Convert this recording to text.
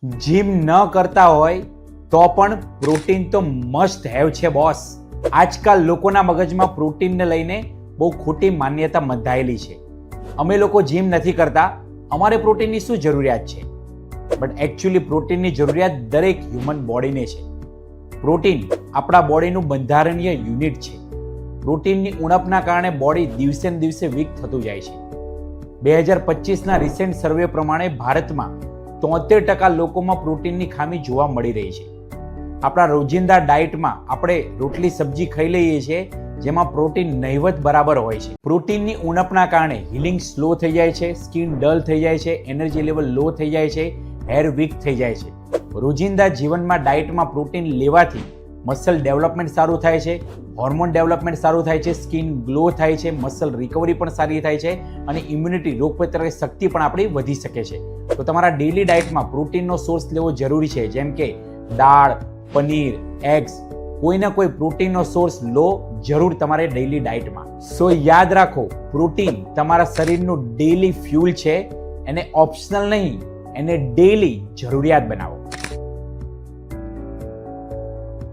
Gym ન કરતા હોય તો પણ પ્રોટીન તો મસ્ટ હેવ છે બોસ. આજકાલ લોકોના મગજમાં પ્રોટીનને લઈને બહુ ખોટી માન્યતા બંધાયેલી છે. અમે લોકો જીમ નથી કરતા, અમારે પ્રોટીનની શું જરૂરિયાત છે? બટ એકચ્યુઅલી પ્રોટીનની જરૂરિયાત દરેક હ્યુમન બોડીને છે. પ્રોટીન આપણા બોડીનું બંધારણીય યુનિટ છે. પ્રોટીનની ઉણપના કારણે બોડી દિવસે ને દિવસે વીક થતું જાય છે. 2025ના રિસેન્ટ સર્વે પ્રમાણે ભારતમાં 73% લોકોમાં પ્રોટીનની ખામી જોવા મળી રહી છે. આપણા રોજિંદા ડાયટમાં આપણે રોટલી સબ્જી ખાઈ લઈએ છીએ જેમાં પ્રોટીન નહિવત બરાબર હોય છે. પ્રોટીનની ઉણપના કારણે હીલિંગ સ્લો થઈ જાય છે, સ્કિન ડલ થઈ જાય છે, એનર્જી લેવલ લો થઈ જાય છે, હેર વીક થઈ જાય છે. રોજિંદા જીવનમાં ડાયટમાં પ્રોટીન લેવાથી મસલ ડેવલપમેન્ટ સારું થાય છે, હોર્મોન ડેવલપમેન્ટ સારું થાય છે, સ્કિન ગ્લો થાય છે, મસલ રિકવરી પણ સારી થાય છે અને ઇમ્યુનિટી રોગપ્રતિકારક શક્તિ પણ આપણી વધી શકે છે. તો તમારા ડેલી ડાયટમાં પ્રોટીનનો સોર્સ લેવો જરૂરી છે, જેમ કે દાળ, પનીર, એગ્સ, કોઈને કોઈ પ્રોટીનનો સોર્સ લો જરૂર તમારે ડેલી ડાયટમાં. સો યાદ રાખો, પ્રોટીન તમારા શરીરનું ડેલી ફ્યુલ છે. એને ઓપ્શનલ નહીં, એને ડેલી જરૂરિયાત બનાવો.